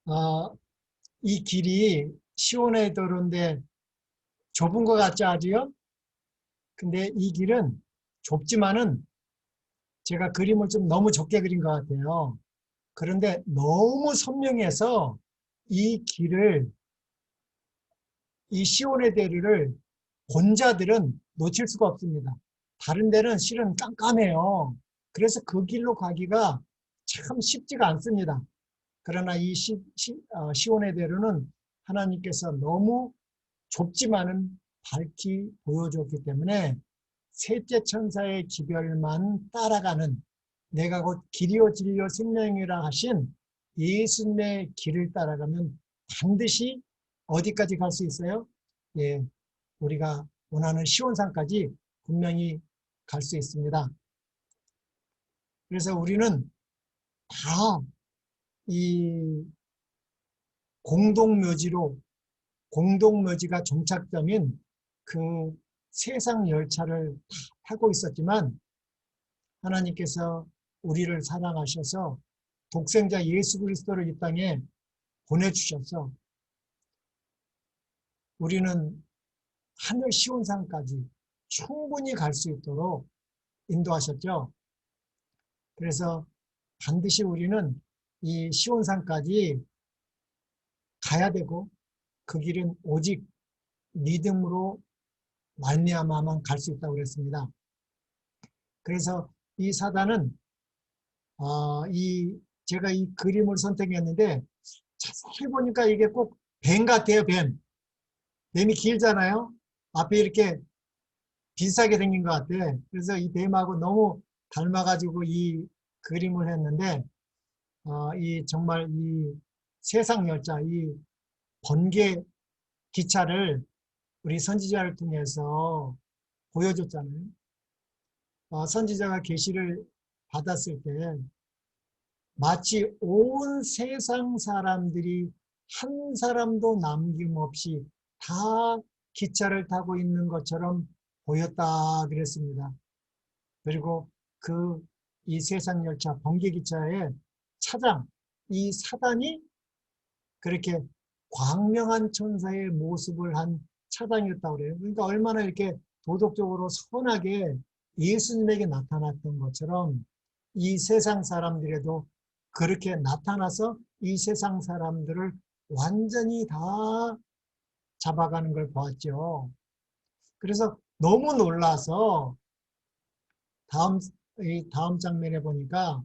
어, 이 길이 시온의 도로인데 좁은 것 같지 않으요? 근데 이 길은 좁지만은 제가 그림을 좀 너무 좁게 그린 것 같아요. 그런데 너무 선명해서 이 길을, 이 시온의 대로를 본 자들은 놓칠 수가 없습니다. 다른 데는 실은 깜깜해요. 그래서 그 길로 가기가 참 쉽지가 않습니다. 그러나 이 시온의 대로는 하나님께서 너무 좁지만은 밝히 보여줬기 때문에 셋째 천사의 기별만 따라가는, 내가 곧 길이요 진리요 생명이라 하신 예수님의 길을 따라가면 반드시 어디까지 갈 수 있어요? 예, 우리가 원하는 시온산까지 분명히 갈 수 있습니다. 그래서 우리는 다 이 공동묘지로, 공동묘지가 종착점인 그 세상 열차를 타고 있었지만 하나님께서 우리를 사랑하셔서 독생자 예수 그리스도를 이 땅에 보내주셔서 우리는 하늘 시온산까지 충분히 갈 수 있도록 인도하셨죠. 그래서 반드시 우리는 이 시온산까지 가야 되고 그 길은 오직 믿음으로 말미암아만 갈 수 있다고 그랬습니다. 그래서 이 사단은 제가 이 그림을 선택했는데 자세히 보니까 이게 꼭 뱀 같아요, 뱀. 뱀이 길잖아요. 앞에 이렇게 비슷하게 생긴 것 같아. 그래서 이 뱀하고 너무 닮아가지고 이 그림을 했는데, 이 정말 이 세상 열차, 이 번개 기차를 우리 선지자를 통해서 보여줬잖아요. 선지자가 계시를 받았을 때 마치 온 세상 사람들이 한 사람도 남김없이 다 기차를 타고 있는 것처럼 보였다 그랬습니다. 그리고 이 세상 열차 번개기차의 차장, 이 사단이 그렇게 광명한 천사의 모습을 한 차장이었다고 그래요. 그러니까 얼마나 이렇게 도덕적으로 선하게 예수님에게 나타났던 것처럼 이 세상 사람들에도 그렇게 나타나서 이 세상 사람들을 완전히 다 잡아가는 걸 보았죠. 그래서 너무 놀라서 다음, 이 다음 장면에 보니까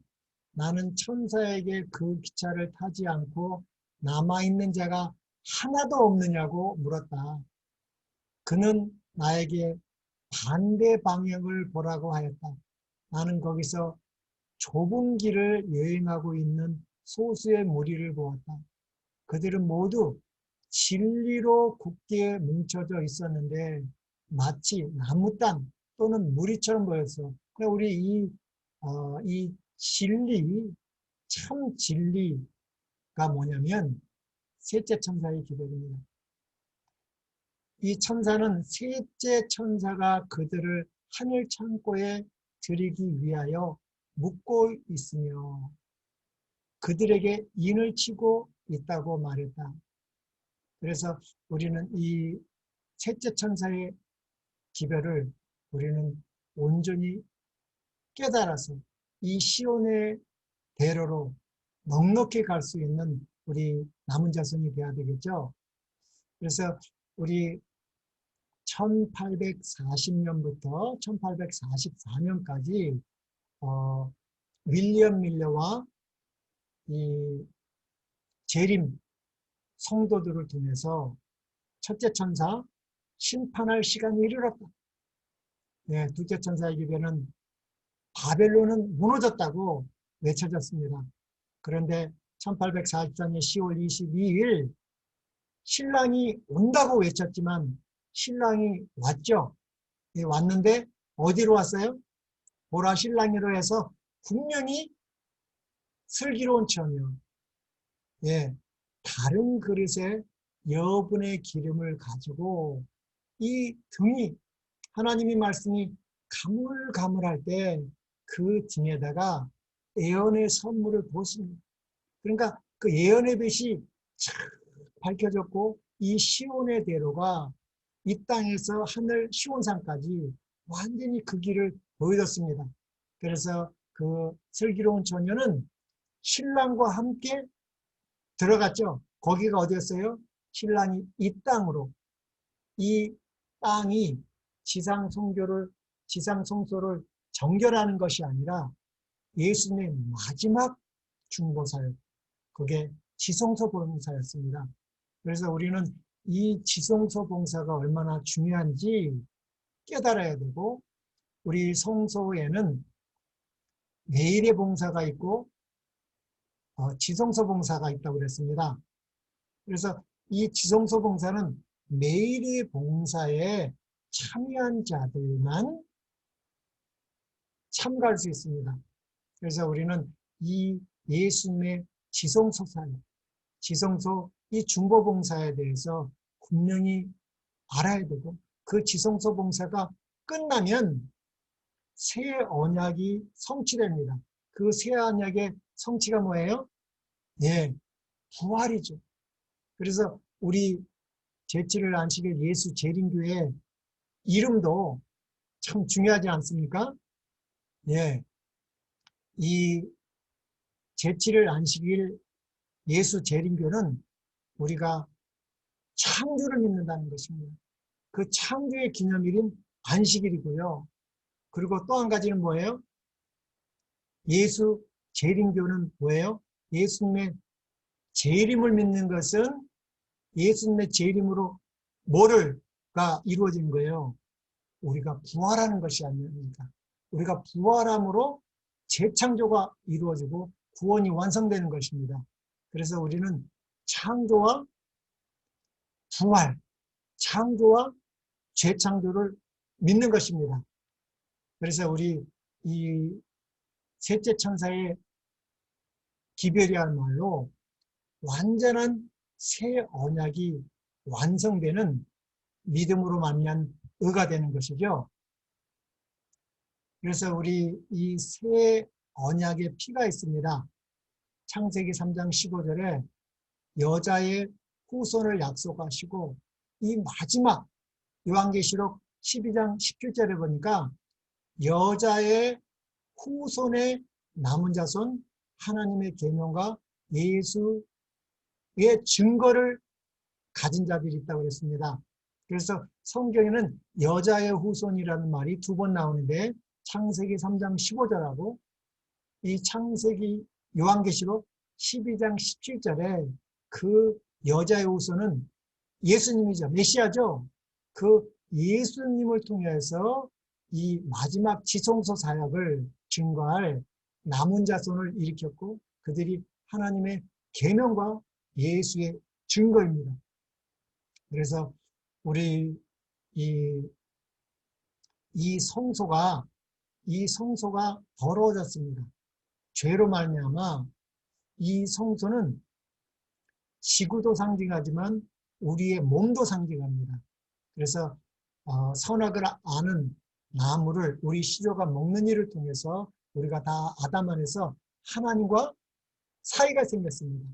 나는 천사에게 그 기차를 타지 않고 남아있는 자가 하나도 없느냐고 물었다. 그는 나에게 반대 방향을 보라고 하였다. 나는 거기서 좁은 길을 여행하고 있는 소수의 무리를 보았다. 그들은 모두 진리로 굳게 뭉쳐져 있었는데 마치 나무단 또는 무리처럼 보였어. 그러니까 우리 이 진리, 참 진리가 뭐냐면 셋째 천사의 기별입니다. 이 천사는 셋째 천사가 그들을 하늘 창고에 들이기 위하여 묵고 있으며 그들에게 인을 치고 있다고 말했다. 그래서 우리는 이 셋째 천사의 기별을 우리는 온전히 깨달아서 이 시온의 대로로 넉넉히 갈 수 있는 우리 남은 자손이 되어야 되겠죠. 그래서 우리 1840년부터 1844년까지 윌리엄 밀러와 이 재림 성도들을 통해서 첫째 천사 심판할 시간이 이르렀다. 네, 둘째 천사의 기별은 바벨론은 무너졌다고 외쳐졌습니다. 그런데 1844년 10월 22일 신랑이 온다고 외쳤지만 신랑이 왔죠. 예, 왔는데 어디로 왔어요? 보라 신랑이로 해서 분명히 슬기로운 처녀, 예, 다른 그릇에 여분의 기름을 가지고 이 등이 하나님이 말씀이 가물가물할 때 그 등에다가 애언의 선물을 부었습니다. 그러니까 그 예언의 빛이 쫙 밝혀졌고 이 시온의 대로가 이 땅에서 하늘 시온산까지 완전히 그 길을 보여줬습니다. 그래서 그 슬기로운 처녀는 신랑과 함께 들어갔죠. 거기가 어디였어요? 신랑이 이 땅으로, 이 땅이 지상 성소를 정결하는 것이 아니라 예수님의 마지막 중보사역, 그게 지성소 봉사였습니다. 그래서 우리는 이 지성소 봉사가 얼마나 중요한지 깨달아야 되고, 우리 성소에는 내일의 봉사가 있고 지성소 봉사가 있다고 그랬습니다. 그래서 이 지성소 봉사는 매일의 봉사에 참여한 자들만 참가할 수 있습니다. 그래서 우리는 이 예수님의 지성소 사역, 지성소 이 중보 봉사에 대해서 분명히 알아야 되고, 그 지성소 봉사가 끝나면 새 언약이 성취됩니다. 그 새 언약의 성취가 뭐예요? 예, 부활이죠. 그래서 우리 제7일 안식일 예수 재림교회 이름도 참 중요하지 않습니까? 예, 이 제7일 안식일 예수 재림교는 우리가 창조를 믿는다는 것입니다. 그 창조의 기념일인 안식일이고요. 그리고 또 한 가지는 뭐예요? 예수 재림교는 뭐예요? 예수님의 재림을 믿는 것은 예수님의 재림으로 뭐를가 이루어진 거예요? 우리가 부활하는 것이 아닙니까? 우리가 부활함으로 재창조가 이루어지고 구원이 완성되는 것입니다. 그래서 우리는 창조와 부활, 창조와 재창조를 믿는 것입니다. 그래서 우리 이 셋째 천사의 기별이야말로 완전한 새 언약이 완성되는 믿음으로 말미암은 의가 되는 것이죠. 그래서 우리 이 새 언약의 피가 있습니다. 창세기 3장 15절에 여자의 후손을 약속하시고, 이 마지막 요한계시록 12장 17절에 보니까 여자의 후손의 남은 자손, 하나님의 계명과 예수의 증거를 가진 자들이 있다고 그랬습니다. 그래서 성경에는 여자의 후손이라는 말이 2번 나오는데, 창세기 3장 15절하고 이 창세기 요한계시록 12장 17절에 그 여자의 후손은 예수님이죠. 메시아죠. 그 예수님을 통해서 이 마지막 지성소 사역을 증거할 남은 자손을 일으켰고, 그들이 하나님의 계명과 예수의 증거입니다. 그래서 우리 이 성소가 더러워졌습니다. 죄로 말미암아 이 성소는 지구도 상징하지만 우리의 몸도 상징합니다. 그래서 선악을 아는 나무를 우리 시조가 먹는 일을 통해서 우리가 다 아담 안에서 하나님과 사이가 생겼습니다.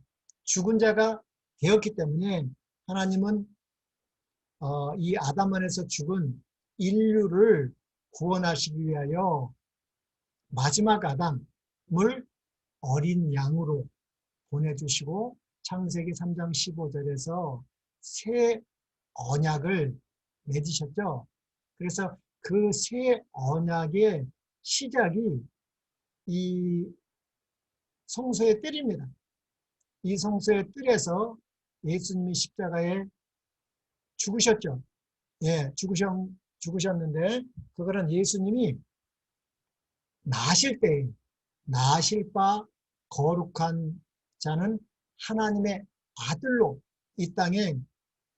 죽은 자가 되었기 때문에 하나님은 이 아담 안에서 죽은 인류를 구원하시기 위하여 마지막 아담을 어린 양으로 보내주시고, 창세기 3장 15절에서 새 언약을 맺으셨죠. 그래서 그 새 언약의 시작이 이 성소의 뜰입니다. 이 성소의 뜰에서 예수님이 십자가에 죽으셨죠. 예, 죽으셨는데, 그거는 예수님이 나실 바 거룩한 자는 하나님의 아들로 이 땅에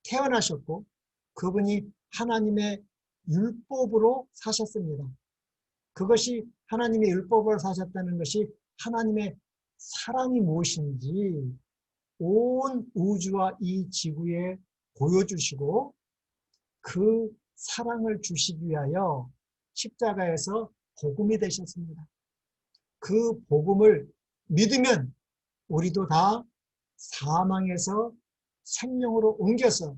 태어나셨고, 그분이 하나님의 율법으로 사셨습니다. 그것이 하나님의 율법으로 사셨다는 것이 하나님의 사랑이 무엇인지 온 우주와 이 지구에 보여주시고, 그 사랑을 주시기 위하여 십자가에서 복음이 되셨습니다. 그 복음을 믿으면 우리도 다 사망에서 생명으로 옮겨서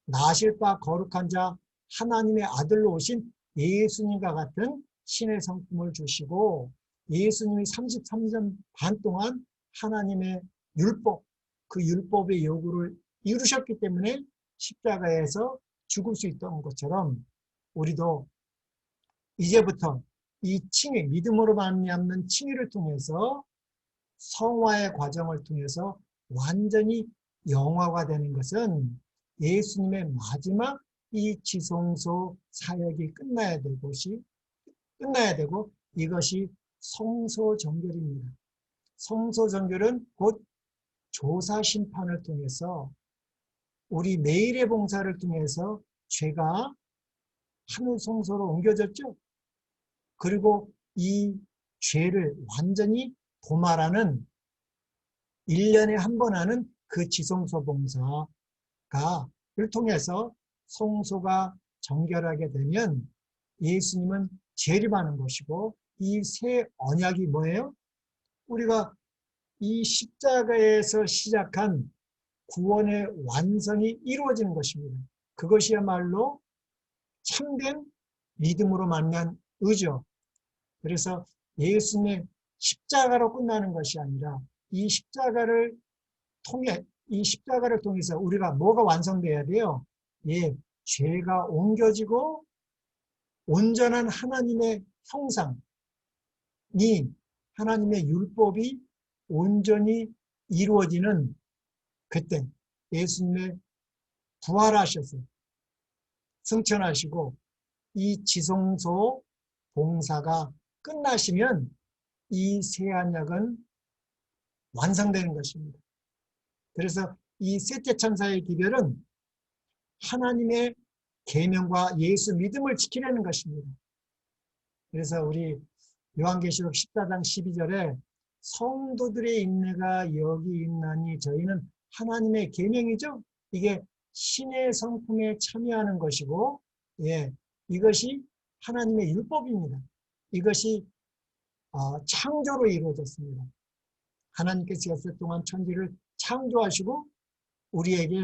나실 바 거룩한 자 하나님의 아들로 오신 예수님과 같은 신의 성품을 주시고 예수님이 33년 반 동안 하나님의 율법, 그 율법의 요구를 이루셨기 때문에 십자가에서 죽을 수 있던 것처럼 우리도 이제부터 이 칭의, 믿음으로 말미암는 칭의를 통해서 성화의 과정을 통해서 완전히 영화가 되는 것은 예수님의 마지막 이 지성소 사역이 끝나야 되고 이것이 성소정결입니다. 성소정결은 곧 조사심판을 통해서 우리 매일의 봉사를 통해서 죄가 하늘 성소로 옮겨졌죠. 그리고 이 죄를 완전히 도말하는 1년에 한 번 하는 그 지성소 봉사를 통해서 성소가 정결하게 되면 예수님은 재림하는 것이고 이 새 언약이 뭐예요? 우리가 이 십자가에서 시작한 구원의 완성이 이루어지는 것입니다. 그것이야말로 참된 믿음으로 만난 의죠. 그래서 예수님의 십자가로 끝나는 것이 아니라 이 십자가를 통해서 우리가 뭐가 완성돼야 돼요? 예, 죄가 옮겨지고 온전한 하나님의 형상이, 하나님의 율법이 온전히 이루어지는 그때 예수님의 부활하셔서 승천하시고 이 지성소 봉사가 끝나시면 이 새 언약은 완성되는 것입니다. 그래서 이 셋째 천사의 기별은 하나님의 계명과 예수 믿음을 지키려는 것입니다. 그래서 우리 요한계시록 14장 12절에 성도들의 인내가 여기 있나니 저희는 하나님의 계명이죠. 이게 신의 성품에 참여하는 것이고, 예, 이것이 하나님의 율법입니다. 이것이 창조로 이루어졌습니다. 하나님께서 역사 동안 천지를 창조하시고 우리에게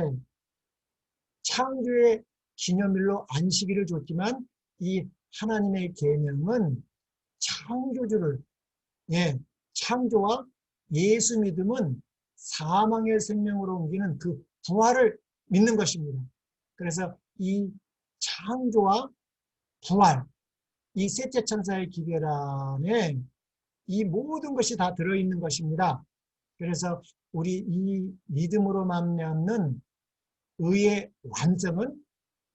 창조의 기념일로 안식일을 줬지만 이 하나님의 계명은 창조주를, 예, 창조와 예수 믿음은 사망의 생명으로 옮기는 그 부활을 믿는 것입니다. 그래서 이 창조와 부활, 이 셋째 천사의 기별 안에 이 모든 것이 다 들어있는 것입니다. 그래서 우리 이 믿음으로 말미암는 의의 완성은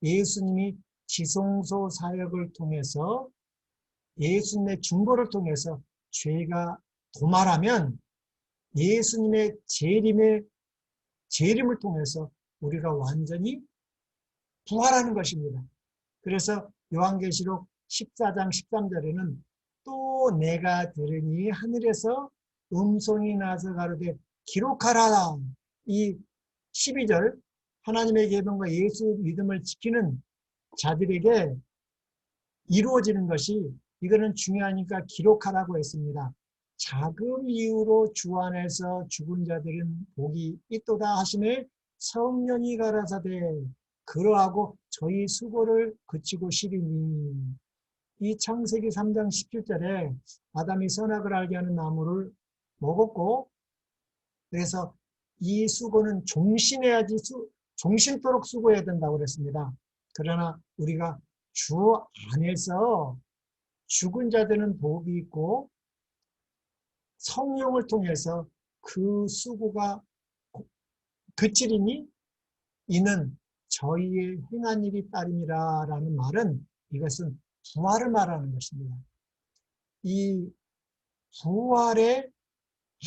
예수님이 지성소 사역을 통해서 예수님의 중보를 통해서 죄가 도말하면 예수님의 재림을 통해서 우리가 완전히 부활하는 것입니다. 그래서 요한계시록 14장 13절에는 또 내가 들으니 하늘에서 음성이 나서 가로되 기록하라. 이 12절 하나님의 계명과 예수 믿음을 지키는 자들에게 이루어지는 것이 이거는 중요하니까 기록하라고 했습니다. 자금 이후로 주 안에서 죽은 자들은 복이 있도다 하시매 성령이 가라사대 그러하고 저희 수고를 그치고 시리니. 이 창세기 3장 17절에 아담이 선악을 알게 하는 나무를 먹었고 그래서 이 수고는 종신해야지 종신토록 수고해야 된다고 그랬습니다. 그러나 우리가 주 안에서 죽은 자들은 복이 있고 성령을 통해서 그 수고가 그치리니 이는 저희의 행한 일이 따름이라 라는 말은 이것은 부활을 말하는 것입니다. 이 부활의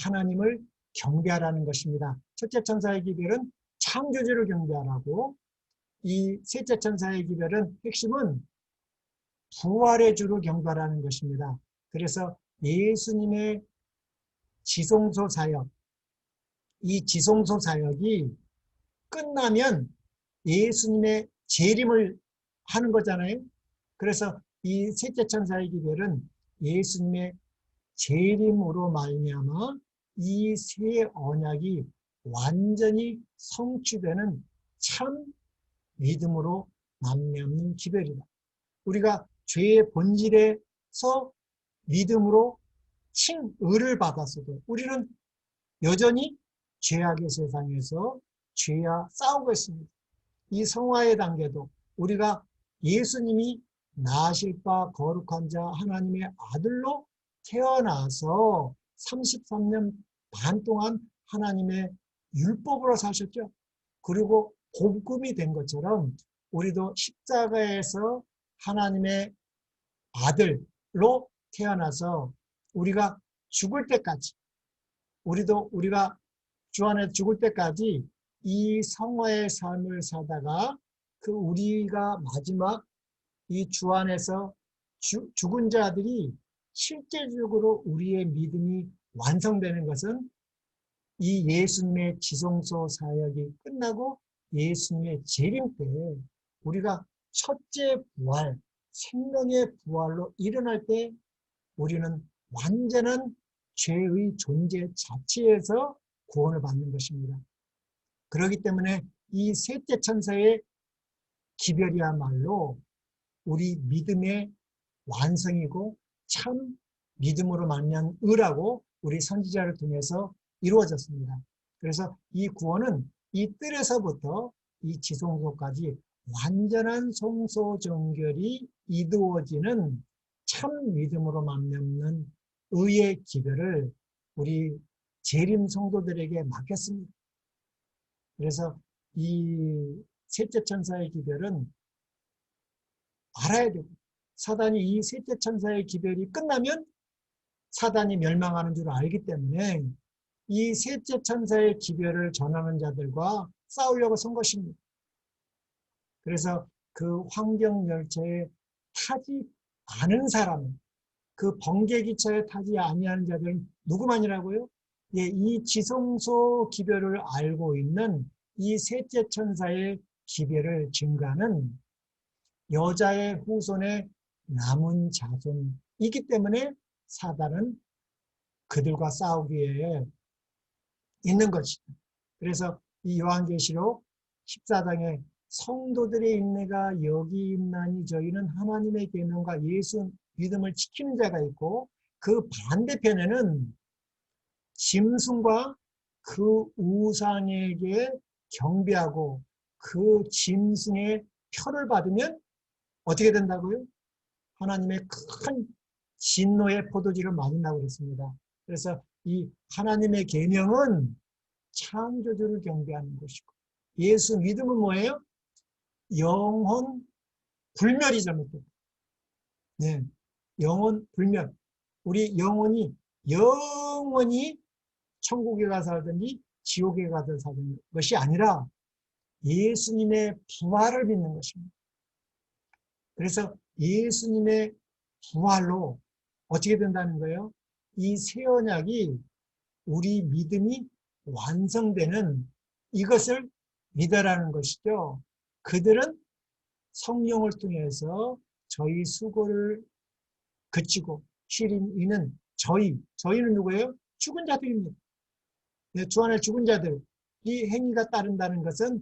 하나님을 경배하라는 것입니다. 첫째 천사의 기별은 창조주를 경배하라고 이 셋째 천사의 기별은 핵심은 부활의 주를 경배하라는 것입니다. 그래서 예수님의 지성소 사역, 이 지성소 사역이 끝나면 예수님의 재림을 하는 거잖아요. 그래서 이 셋째 천사의 기별은 예수님의 재림으로 말미암아 이 세 언약이 완전히 성취되는 참 믿음으로 말미암는 기별이다. 우리가 죄의 본질에서 믿음으로 칭의를 받았어도 우리는 여전히 죄악의 세상에서 죄와 싸우고 있습니다. 이 성화의 단계도 우리가 예수님이 나으실 바 거룩한 자 하나님의 아들로 태어나서 33년 반 동안 하나님의 율법으로 사셨죠. 그리고 복음이 된 것처럼 우리도 십자가에서 하나님의 아들로 태어나서 우리가 죽을 때까지 우리가 주 안에 죽을 때까지 이 성화의 삶을 살다가 그 우리가 마지막 이 주 안에서 죽은 자들이 실제적으로 우리의 믿음이 완성되는 것은 이 예수님의 지성소 사역이 끝나고 예수님의 재림 때 우리가 첫째 부활, 생명의 부활로 일어날 때 우리는 완전한 죄의 존재 자체에서 구원을 받는 것입니다. 그렇기 때문에 이 셋째 천사의 기별이야말로 우리 믿음의 완성이고 참 믿음으로 말미암은 의라고 우리 선지자를 통해서 이루어졌습니다. 그래서 이 구원은 이 뜰에서부터 이 지성소까지 완전한 성소정결이 이루어지는 참 믿음으로 말미암는 의의 기별을 우리 재림 성도들에게 맡겼습니다. 그래서 이 셋째 천사의 기별은 알아야 되고, 사단이 이 셋째 천사의 기별이 끝나면 사단이 멸망하는 줄 알기 때문에 이 셋째 천사의 기별을 전하는 자들과 싸우려고 선 것입니다. 그래서 그 환경열차에 타지 않은 사람은, 그 번개기차에 타지 아니하는 자들은 누구만이라고요? 예, 이 지성소 기별을 알고 있는 이 셋째 천사의 기별을 증가하는 여자의 후손의 남은 자손이기 때문에 사단은 그들과 싸우기 위해 있는 것이죠. 그래서 이 요한계시록 14장에 성도들의 인내가 여기 있나니 저희는 하나님의 계명과 예수 믿음을 지키는 자가 있고, 그 반대편에는 짐승과 그 우상에게 경배하고 그 짐승의 표를 받으면 어떻게 된다고요? 하나님의 큰 진노의 포도주를 맞는다고 그랬습니다. 그래서 이 하나님의 계명은 창조주를 경배하는 것이고, 예수 믿음은 뭐예요? 영혼 불멸이 잘못된. 네, 영혼 불멸. 우리 영혼이 영원히 천국에 가서 살든지 지옥에 가서 살든 것이 아니라 예수님의 부활을 믿는 것입니다. 그래서 예수님의 부활로 어떻게 된다는 거예요? 이 새 언약이 우리 믿음이 완성되는 이것을 믿으라는 것이죠. 그들은 성령을 통해서 저희 수고를 그치고 쉬린 이는 저희는 누구예요? 죽은 자들입니다. 주 안에 죽은 자들, 이 행위가 따른다는 것은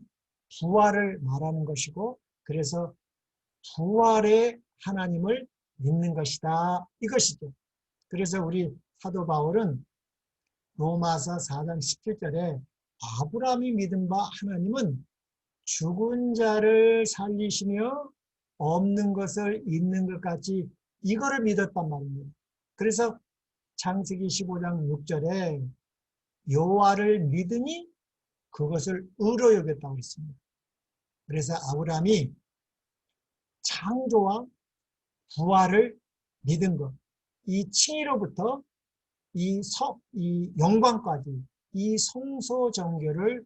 부활을 말하는 것이고, 그래서 부활의 하나님을 믿는 것이다, 이것이죠. 그래서 우리 사도 바울은 로마서 4장 17절에 아브라함이 믿은 바 하나님은 죽은 자를 살리시며 없는 것을 있는 것 같이 이거를 믿었단 말입니다. 그래서 창세기 15장 6절에 여호와를 믿으니 그것을 의로 여겼다고 했습니다. 그래서 아브라함이 창조와 부활을 믿은 것, 이 칭의로부터 이 영광까지 이 성소정결을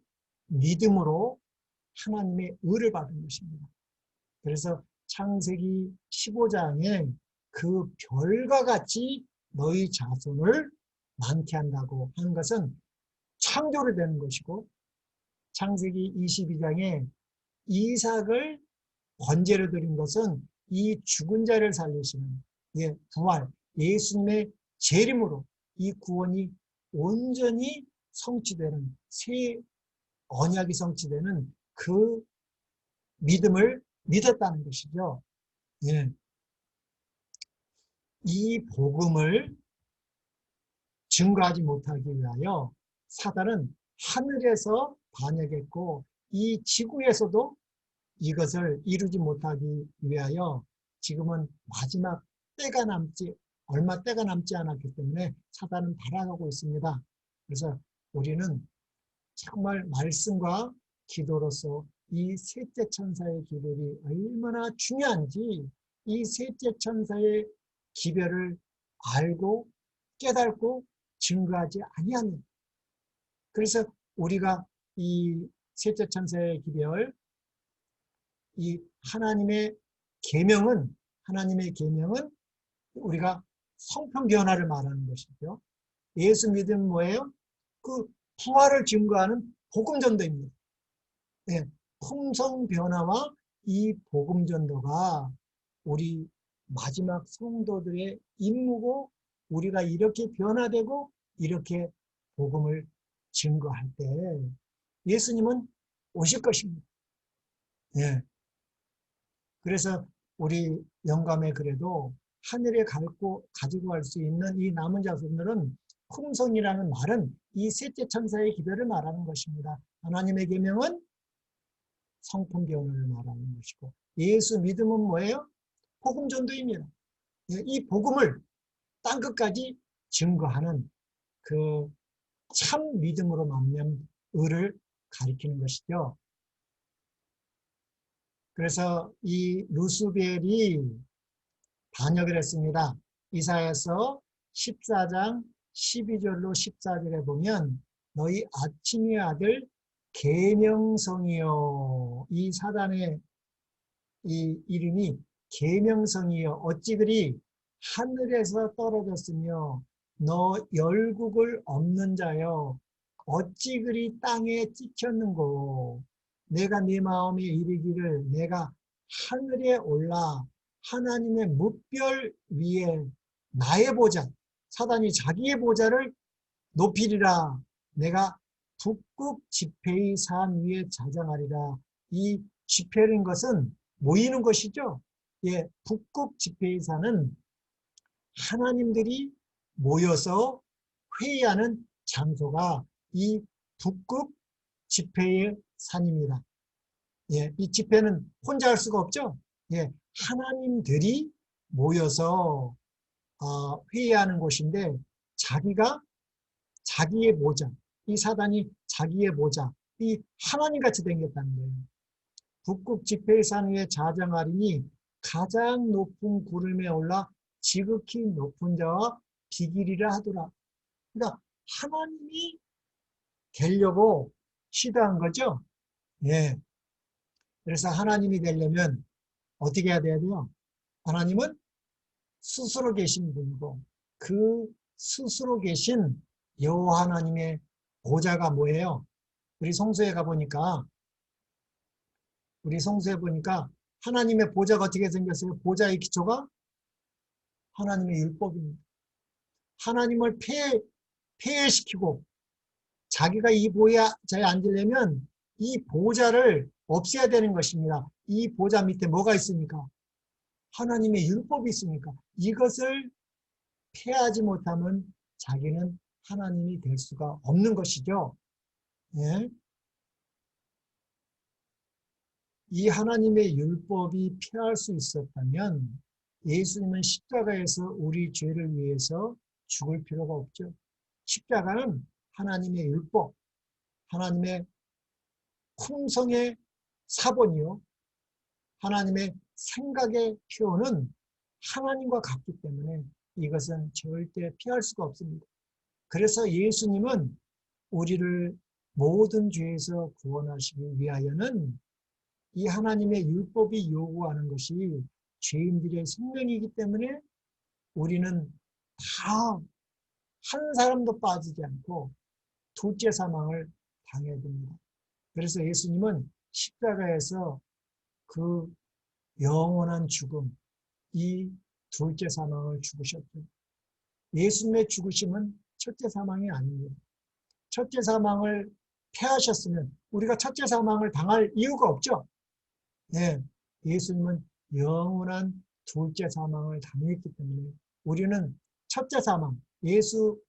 믿음으로 하나님의 의를 받은 것입니다. 그래서 창세기 15장에 그 별과 같이 너희 자손을 많게 한다고 하는 것은 창조를 되는 것이고, 창세기 22장에 이삭을 번제로 드린 것은 이 죽은 자를 살리시는 부활, 예수님의 재림으로 이 구원이 온전히 성취되는, 새 언약이 성취되는 그 믿음을 믿었다는 것이죠. 예. 이 복음을 증거하지 못하기 위하여 사단은 하늘에서 반역했고 이 지구에서도 이것을 이루지 못하기 위하여 지금은 마지막 얼마 때가 남지 않았기 때문에 사단은 달아가고 있습니다. 그래서 우리는 정말 말씀과 기도로서 이 셋째 천사의 기별이 얼마나 중요한지 이 셋째 천사의 기별을 알고 깨닫고 증거하지 아니하는, 그래서 우리가 이 셋째 천사의 기별, 이 하나님의 계명은 우리가 성품 변화를 말하는 것이죠. 예수 믿음 뭐예요? 그 부활을 증거하는 복음 전도입니다. 네, 품성 변화와 이 복음 전도가 우리 마지막 성도들의 임무고 우리가 이렇게 변화되고 이렇게 복음을 증거할 때 예수님은 오실 것입니다. 네. 그래서 우리 영감의 글에도 하늘에 가지고 갈 수 있는 이 남은 자손들은 품성이라는 말은 이 셋째 천사의 기별을 말하는 것입니다. 하나님의 계명은 성품 변화를 말하는 것이고 예수 믿음은 뭐예요? 복음 전도입니다. 이 복음을 땅끝까지 증거하는 그 참 믿음으로 만면 의를 가리키는 것이죠. 그래서 이 루스벨이 반역을 했습니다. 이사야서 14장 12절로 14절에 보면 너희 아침의 아들 계명성이여, 이 사단의 이 이름이 계명성이여 어찌 그리 하늘에서 떨어졌으며 너 열국을 없는 자여 어찌 그리 땅에 찍혔는고. 내가 네 마음에 이르기를 내가 하늘에 올라 하나님의 뭇별 위에 나의 보좌, 사단이 자기의 보좌를 높이리라. 내가 북극 지폐의 산 위에 자장하리라. 이 지폐라는 것은 모이는 것이죠. 예, 북극 지폐의 산은 하나님들이 모여서 회의하는 장소가 이 북극 지폐의 산입니다. 예, 이 집회는 혼자 할 수가 없죠. 예, 하나님들이 모여서 회의하는 곳인데 자기의 모자, 이 사단이 자기의 모자, 이 하나님같이 생겼다는 거예요. 북극 지폐의 산 위에 자장하리니 가장 높은 구름에 올라 지극히 높은 자와 비길이라 하더라. 그러니까 하나님이 되려고 시도한 거죠. 예. 그래서 하나님이 되려면 어떻게 해야 돼요? 하나님은 스스로 계신 분이고 그 스스로 계신 여호와 하나님의 보좌가 뭐예요? 우리 성서에 가보니까 하나님의 보좌가 어떻게 생겼어요? 보좌의 기초가 하나님의 율법입니다. 하나님을 폐해시키고 자기가 이 보좌에 앉으려면 이 보좌를 없애야 되는 것입니다. 이 보좌 밑에 뭐가 있습니까? 하나님의 율법이 있으니까 이것을 폐하지 못하면 자기는 하나님이 될 수가 없는 것이죠. 예? 이 하나님의 율법이 폐할 수 있었다면 예수님은 십자가에서 우리 죄를 위해서 죽을 필요가 없죠. 십자가는 하나님의 율법, 하나님의 품성의 사본이요. 하나님의 생각의 표현은 하나님과 같기 때문에 이것은 절대 피할 수가 없습니다. 그래서 예수님은 우리를 모든 죄에서 구원하시기 위하여는 이 하나님의 율법이 요구하는 것이 죄인들의 생명이기 때문에 우리는 다 한 사람도 빠지지 않고 둘째 사망을 당해야 됩니다. 그래서 예수님은 십자가에서 그 영원한 죽음, 이 둘째 사망을 죽으셨죠. 예수님의 죽으심은 첫째 사망이 아닙니다. 첫째 사망을 패하셨으면 우리가 첫째 사망을 당할 이유가 없죠. 네, 예수님은 영원한 둘째 사망을 당했기 때문에 우리는 첫째 사망, 예수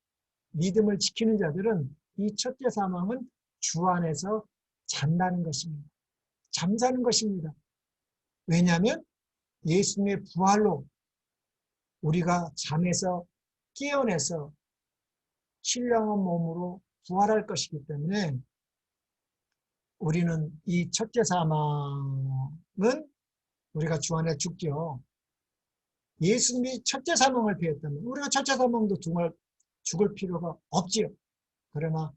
믿음을 지키는 자들은 이 첫째 사망은 주 안에서 잔다는 것입니다. 잠자는 것입니다. 왜냐하면 예수님의 부활로 우리가 잠에서 깨어나서 신령한 몸으로 부활할 것이기 때문에 우리는 이 첫째 사망은 우리가 주 안에 죽죠. 예수님이 첫째 사망을 피했다면 우리가 첫째 사망도 죽을 필요가 없지요. 그러나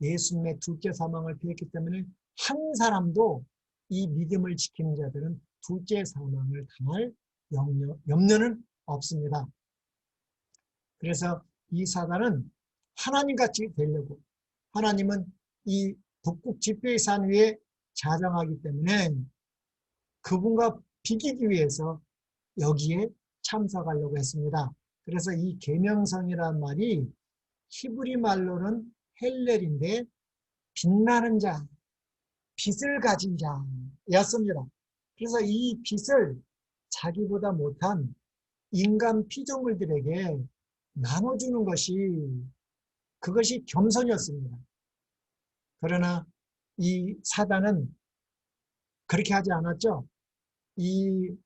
예수님의 둘째 사망을 피했기 때문에 한 사람도 이 믿음을 지키는 자들은 둘째 사망을 당할 염려는 없습니다. 그래서 이 사단은 하나님같이 되려고, 하나님은 이 북극 지폐의 산 위에 자정하기 때문에 그분과 비기기 위해서 여기에 참석하려고 했습니다. 그래서 이 계명성이라는 말이 히브리 말로는 헬렐인데 빛나는 자, 빛을 가진 자였습니다. 그래서 이 빛을 자기보다 못한 인간 피조물들에게 나눠주는 그것이 겸손이었습니다. 그러나 이 사단은 그렇게 하지 않았죠. 이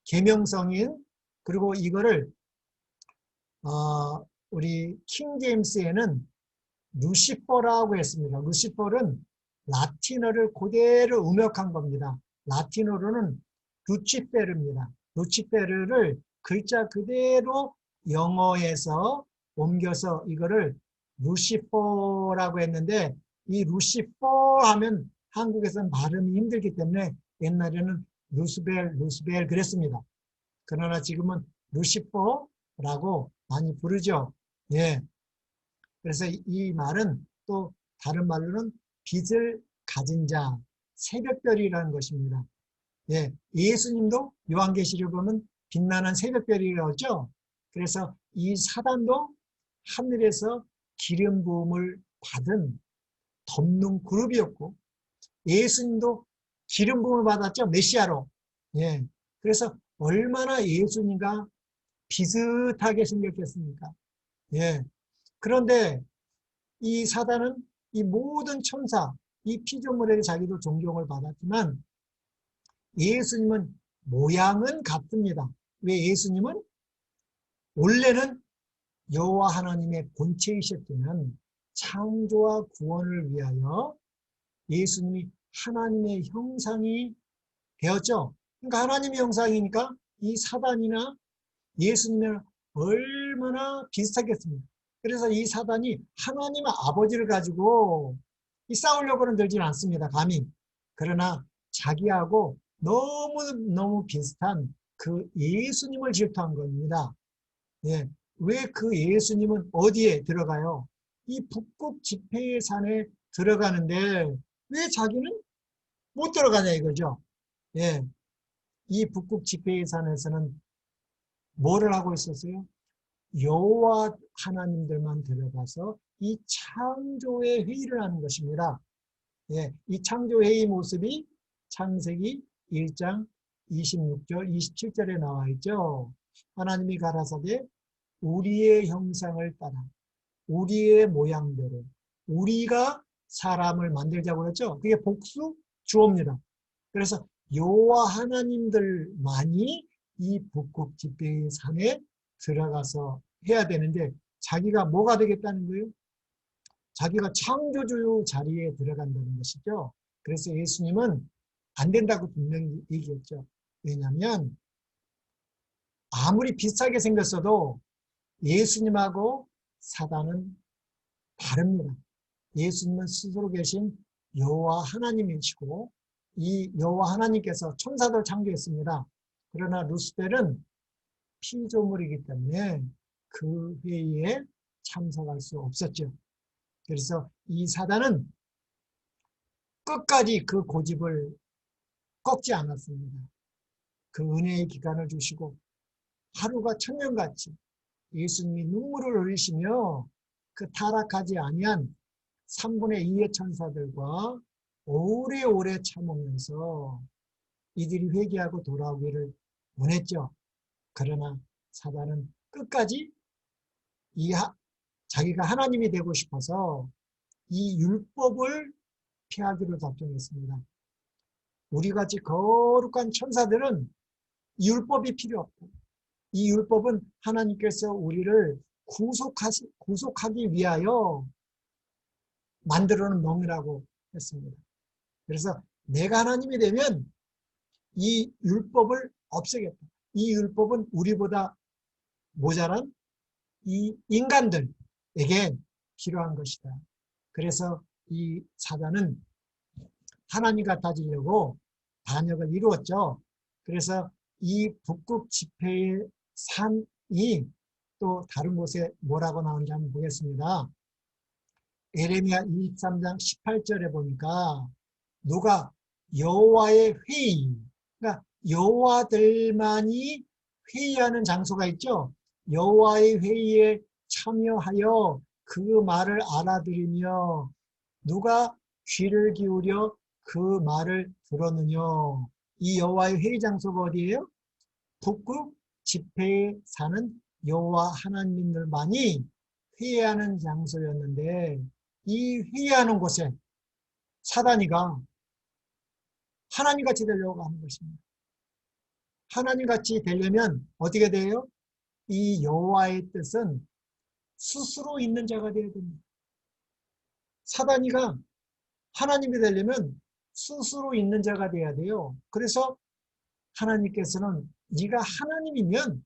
계명성인 그리고 이거를 우리 킹 제임스에는 루시퍼라고 했습니다. 루시퍼는 라틴어를 그대로 음역한 겁니다. 라틴어로는 루치페르입니다. 루치페르를 글자 그대로 영어에서 옮겨서 이거를 루시퍼라고 했는데 이 루시퍼 하면 한국에서는 발음이 힘들기 때문에 옛날에는 루스벨 그랬습니다. 그러나 지금은 루시퍼라고 많이 부르죠. 예. 그래서 이 말은 또 다른 말로는 빛을 가진 자, 새벽별이라는 것입니다. 예, 예수님도 요한계시를 보면 빛나는 새벽별이라고 하죠. 그래서 이 사단도 하늘에서 기름 부음을 받은 덮는 그룹이었고 예수님도 기름 부음을 받았죠. 메시아로. 예, 그래서 얼마나 예수님과 비슷하게 생겼겠습니까? 예. 그런데 이 사단은 이 모든 천사, 이 피조물에게 자기도 존경을 받았지만 예수님은 모양은 같습니다. 왜 예수님은 원래는 여호와 하나님의 본체이셨지만 창조와 구원을 위하여 예수님이 하나님의 형상이 되었죠. 그러니까 하나님의 형상이니까 이 사단이나 예수님이랑 얼마나 비슷하겠습니까? 그래서 이 사단이 하나님의 아버지를 가지고 싸우려고는 들지는 않습니다. 감히. 그러나 자기하고 너무너무 비슷한 그 예수님을 질투한 겁니다. 예. 왜 그 예수님은 어디에 들어가요? 이 북극 지폐의 산에 들어가는데 왜 자기는 못 들어가냐 이거죠. 예. 이 북극 지폐의 산에서는 뭐를 하고 있었어요? 여호와 하나님들만 들어가서 이 창조의 회의를 하는 것입니다. 예, 이 창조회의 모습이 창세기 1장 26절, 27절에 나와 있죠. 하나님이 가라사대 우리의 형상을 따라 우리의 모양대로 우리가 사람을 만들자고 그랬죠. 그게 복수 주어입니다. 그래서 여호와 하나님들만이 이 북극 지폐의 산에 들어가서 해야 되는데 자기가 뭐가 되겠다는 거예요? 자기가 창조주 자리에 들어간다는 것이죠. 그래서 예수님은 안 된다고 분명히 얘기했죠. 왜냐하면 아무리 비슷하게 생겼어도 예수님하고 사단은 다릅니다. 예수님은 스스로 계신 여호와 하나님이시고 이 여호와 하나님께서 천사들 창조했습니다. 그러나 루스벨은 피조물이기 때문에 그 회의에 참석할 수 없었죠. 그래서 이 사단은 끝까지 그 고집을 꺾지 않았습니다. 그 은혜의 기간을 주시고 하루가 천년같이 예수님이 눈물을 흘리시며 그 타락하지 아니한 3분의 2의 천사들과 오래오래 참으면서 이들이 회개하고 돌아오기를 원했죠. 그러나 사단은 끝까지 자기가 하나님이 되고 싶어서 이 율법을 피하기로 작정했습니다. 우리같이 거룩한 천사들은 율법이 필요 없다. 이 율법은 하나님께서 우리를 구속하기 위하여 만들어 놓은 놈이라고 했습니다. 그래서 내가 하나님이 되면 이 율법을 없애겠다. 이 율법은 우리보다 모자란 이 인간들에게 필요한 것이다. 그래서 이 사단은 하나님 같아지려고 반역을 이루었죠. 그래서 이 북극 지폐의 산이 또 다른 곳에 뭐라고 나오는지 한번 보겠습니다. 에레미야 23장 18절에 보니까 누가 여호와의 회의, 그러니까 여호와들만이 회의하는 장소가 있죠. 여호와의 회의에 참여하여 그 말을 알아들으며 누가 귀를 기울여 그 말을 들었느냐. 이 여호와의 회의 장소가 어디예요? 북극 지폐에 사는 여호와 하나님들만이 회의하는 장소였는데 이 회의하는 곳에 사단이가 하나님같이 되려고 하는 것입니다. 하나님같이 되려면 어떻게 돼요? 이 여호와의 뜻은 스스로 있는 자가 되어야 됩니다. 사단이가 하나님이 되려면 스스로 있는 자가 되어야 돼요. 그래서 하나님께서는 네가 하나님이면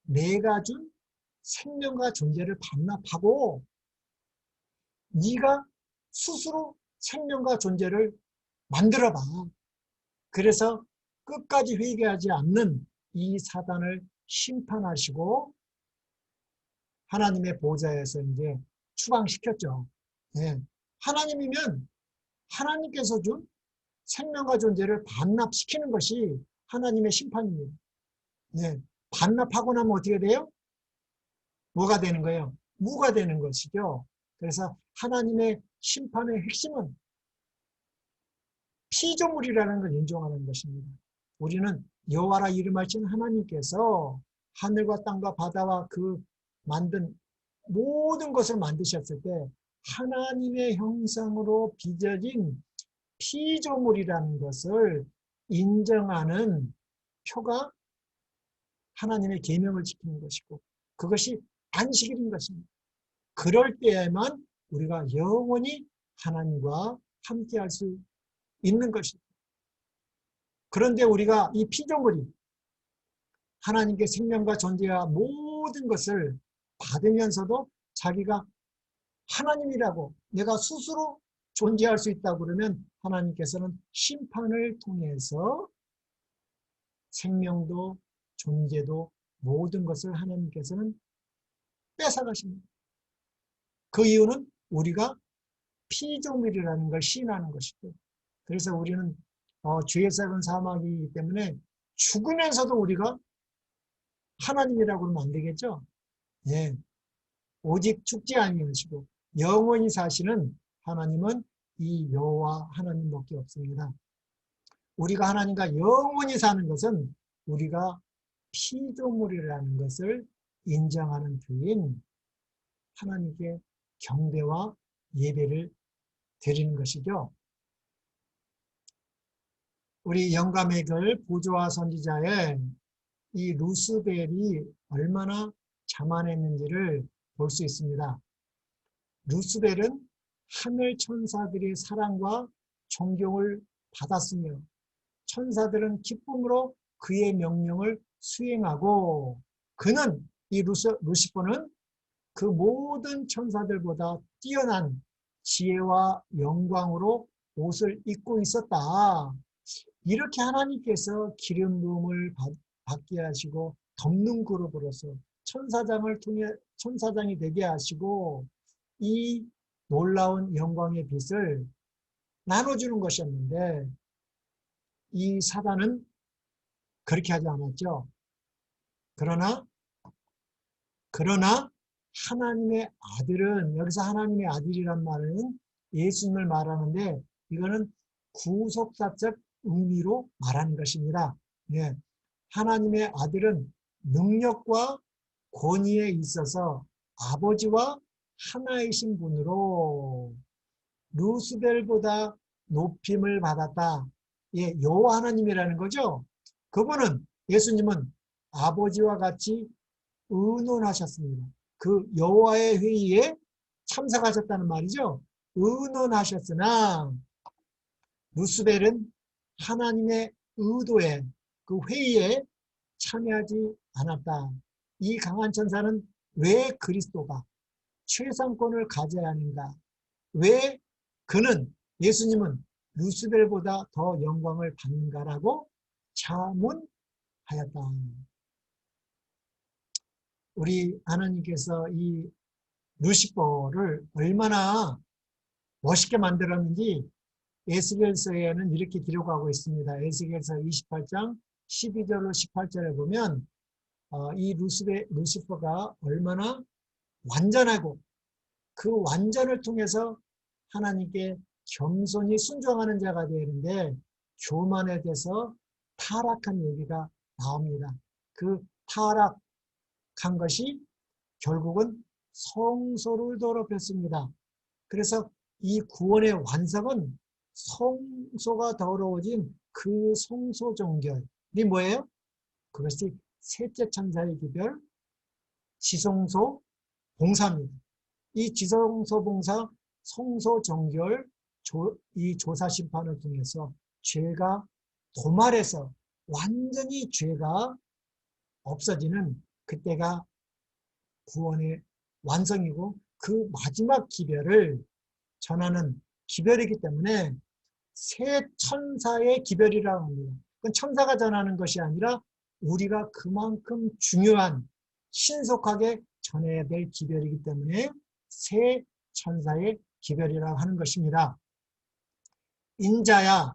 내가 준 생명과 존재를 반납하고 네가 스스로 생명과 존재를 만들어봐. 그래서 끝까지 회개하지 않는 이 사단을 심판하시고 하나님의 보좌에서 이제 추방시켰죠. 네. 하나님이면 하나님께서 준 생명과 존재를 반납시키는 것이 하나님의 심판입니다. 네. 반납하고 나면 어떻게 돼요? 뭐가 되는 거예요? 무가 되는 것이죠. 그래서 하나님의 심판의 핵심은 피조물이라는 걸 인정하는 것입니다. 우리는 여호와라 이름하신 하나님께서 하늘과 땅과 바다와 그 만든 모든 것을 만드셨을 때 하나님의 형상으로 빚어진 피조물이라는 것을 인정하는 표가 하나님의 계명을 지키는 것이고 그것이 안식일인 것입니다. 그럴 때에만 우리가 영원히 하나님과 함께할 수 있는 것입니다. 그런데 우리가 이 피조물이 하나님께 생명과 존재와 모든 것을 받으면서도 자기가 하나님이라고 내가 스스로 존재할 수 있다고 그러면 하나님께서는 심판을 통해서 생명도 존재도 모든 것을 하나님께서는 뺏어가십니다. 그 이유는 우리가 피조물이라는 걸 시인하는 것이고 그래서 우리는 죄의 삭은 사망이기 때문에 죽으면서도 우리가 하나님이라고 그러면 안 되겠죠? 예. 오직 죽지 아니하시고 영원히 사시는 하나님은 이 여호와 하나님밖에 없습니다. 우리가 하나님과 영원히 사는 것은 우리가 피조물이라는 것을 인정하는 표인 하나님께 경배와 예배를 드리는 것이죠. 우리 영감의 글 부조와 선지자의 이 루스벨이 얼마나 자만했는지를 볼 수 있습니다. 루스벨은 하늘 천사들의 사랑과 존경을 받았으며 천사들은 기쁨으로 그의 명령을 수행하고 그는 이 루시퍼는 그 모든 천사들보다 뛰어난 지혜와 영광으로 옷을 입고 있었다. 이렇게 하나님께서 기름 부음을 받게 하시고 덮는 그룹으로서 천사장을 통해 천사장이 되게 하시고 이 놀라운 영광의 빛을 나눠주는 것이었는데 이 사단은 그렇게 하지 않았죠. 그러나 그러나 하나님의 아들은, 여기서 하나님의 아들이란 말은 예수님을 말하는데 이거는 구속사적 의미로 말하는 것입니다. 예. 하나님의 아들은 능력과 권위에 있어서 아버지와 하나이신 분으로 루스벨보다 높임을 받았다. 예, 여호와 하나님이라는 거죠. 그분은, 예수님은 아버지와 같이 의논하셨습니다. 그 여호와의 회의에 참석하셨다는 말이죠. 의논하셨으나 루스벨은 하나님의 의도에, 그 회의에 참여하지 않았다. 이 강한 천사는 왜 그리스도가 최상권을 가져야 하는가? 왜 그는, 예수님은 루스벨보다 더 영광을 받는가라고 자문하였다. 우리 하나님께서 이 루시퍼를 얼마나 멋있게 만들었는지 에스겔서에는 이렇게 기록하고 있습니다. 에스겔서 28장 12절로 18절에 보면 이 루시퍼가 얼마나 완전하고 그 완전을 통해서 하나님께 겸손히 순종하는 자가 되는데 교만해져서 타락한 얘기가 나옵니다. 그 타락한 것이 결국은 성소를 더럽혔습니다. 그래서 이 구원의 완성은 성소가 더러워진 그 성소 정결이 뭐예요? 그것이 셋째 천사의 기별, 지성소 봉사입니다. 이 지성소 봉사, 성소 정결, 이 조사 심판을 통해서 죄가 도말해서 완전히 죄가 없어지는 그때가 구원의 완성이고 그 마지막 기별을 전하는 기별이기 때문에 새 천사의 기별이라고 합니다. 그건 천사가 전하는 것이 아니라 우리가 그만큼 중요한 신속하게 전해야 될 기별이기 때문에 새 천사의 기별이라고 하는 것입니다. 인자야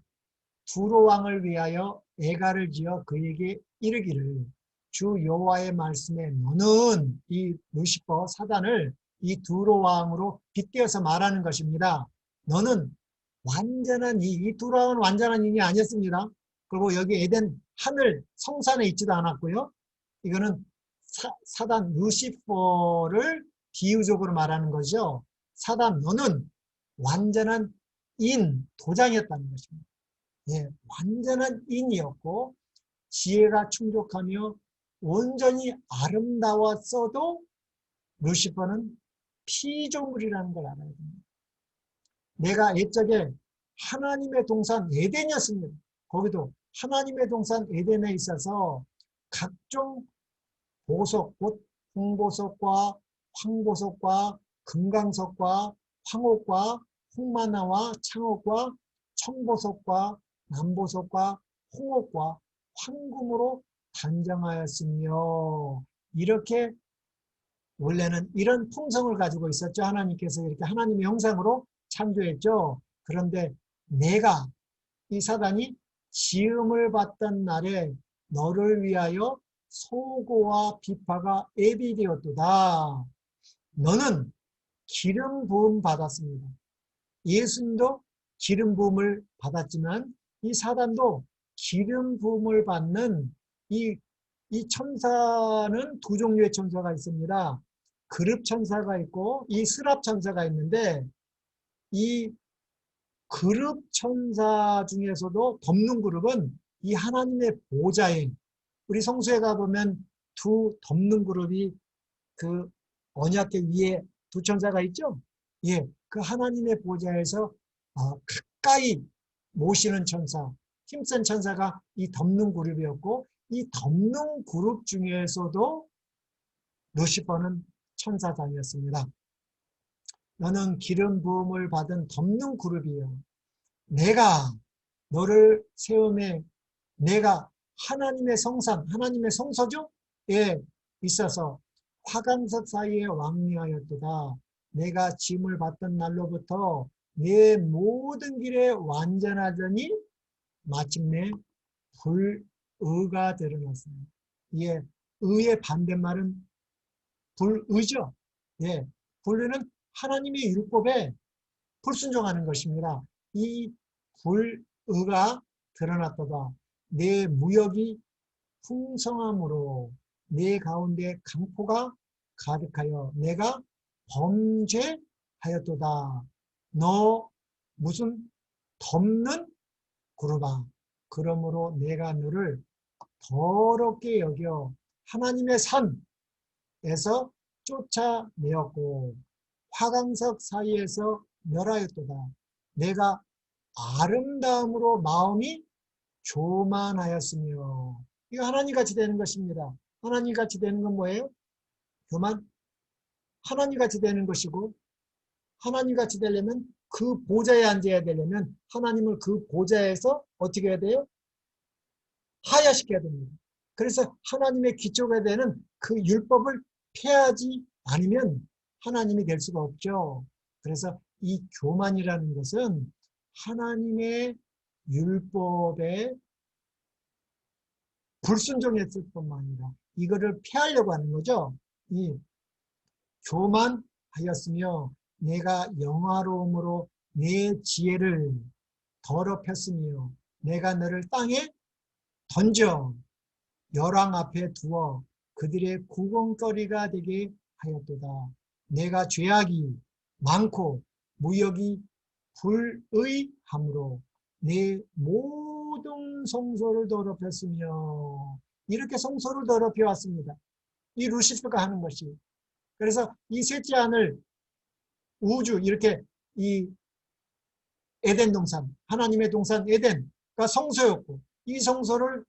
두로 왕을 위하여 애가를 지어 그에게 이르기를 주 여호와의 말씀에 너는, 이 루시퍼 사단을 이 두로 왕으로 빗대어서 말하는 것입니다. 너는 완전한 이 두로 왕은 완전한 인이 아니었습니다. 그리고 여기 에덴 하늘 성산에 있지도 않았고요. 이거는 사단 루시퍼를 비유적으로 말하는 거죠. 사단 너는 완전한 인, 도장이었다는 것입니다. 예, 완전한 인이었고 지혜가 충족하며 온전히 아름다웠어도 루시퍼는 피조물이라는 걸 알아야 됩니다. 내가 옛적에 하나님의 동산 에덴이었습니다. 거기도 하나님의 동산 에덴에 있어서 각종 보석, 곧 홍보석과 황보석과 금강석과 황옥과 홍마나와 창옥과 청보석과 남보석과 홍옥과 황금으로 단정하였으며, 이렇게 원래는 이런 풍성을 가지고 있었죠. 하나님께서 이렇게 하나님의 형상으로 창조했죠. 그런데 내가, 이 사단이 지음을 받던 날에 너를 위하여 소고와 비파가 애비되었도다. 너는 기름 부음 받았습니다. 예수님도 기름 부음을 받았지만 이 사단도 기름 부음을 받는 이 천사는 두 종류의 천사가 있습니다. 그룹 천사가 있고 이 스랍 천사가 있는데, 이 그룹 천사 중에서도 덮는 그룹은 이 하나님의 보좌에, 우리 성수에 가보면 두 덮는 그룹이 그 언약궤 위에 두 천사가 있죠. 예, 그 하나님의 보좌에서 가까이 모시는 천사, 힘센 천사가 이 덮는 그룹이었고, 이 덮는 그룹 중에서도 루시퍼는 천사장이었습니다. 너는 기름 부음을 받은 덮는 그룹이요, 내가 너를 세움에, 내가 하나님의 성산, 하나님의 성소죠? 에 있어서 화강석 사이에 왕래하였도다. 내가 짐을 받던 날로부터 내 모든 길에 완전하더니 마침내 불의가 드러났습니다. 예, 의의 반대말은 불의죠. 예, 불의는 하나님의 율법에 불순종하는 것입니다. 이 불의가 드러났도다. 내 무역이 풍성함으로 내 가운데 강포가 가득하여 내가 범죄하였도다. 너 무슨 덮는 구르마. 그러므로 내가 너를 더럽게 여겨 하나님의 산에서 쫓아내었고 화강석 사이에서 멸하였도다. 내가 아름다움으로 마음이 교만하였으며. 이거 하나님같이 되는 것입니다. 하나님같이 되는 건 뭐예요? 교만. 하나님같이 되는 것이고, 하나님같이 되려면 그 보좌에 앉아야 되려면 하나님을 그 보좌에서 어떻게 해야 돼요? 하야시켜야 됩니다. 그래서 하나님의 기초가 되는 그 율법을 폐하지 않으면 하나님이 될 수가 없죠. 그래서 이 교만이라는 것은 하나님의 율법에 불순종했을 뿐만 아니라 이거를 폐하려고 하는 거죠. 이 교만하였으며 내가 영화로움으로 내 지혜를 더럽혔으며 내가 너를 땅에 던져 열왕 앞에 두어 그들의 구경거리가 되게 하였도다. 내가 죄악이 많고 무역이 불의함으로 내 모든 성소를 더럽혔으며. 이렇게 성소를 더럽혀 왔습니다. 이 루시퍼가 하는 것이. 그래서 이 셋째 하늘 우주 이렇게 이 에덴 동산, 하나님의 동산 에덴가 성소였고 이 성소를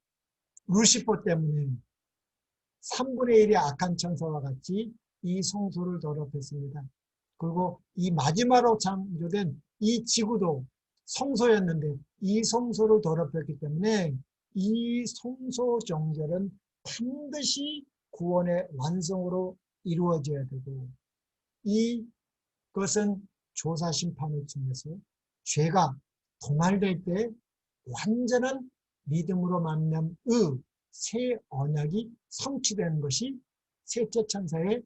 루시퍼 때문에 3분의 1의 악한 천사와 같이 이 성소를 더럽혔습니다. 그리고 이 마지막으로 창조된 이 지구도 성소였는데 이 성소를 더럽혔기 때문에 이 성소 정결은 반드시 구원의 완성으로 이루어져야 되고 이것은 조사 심판을 통해서 죄가 도말될 때 완전한 믿음으로 만난 새 언약이 성취되는 것이 셋째 천사의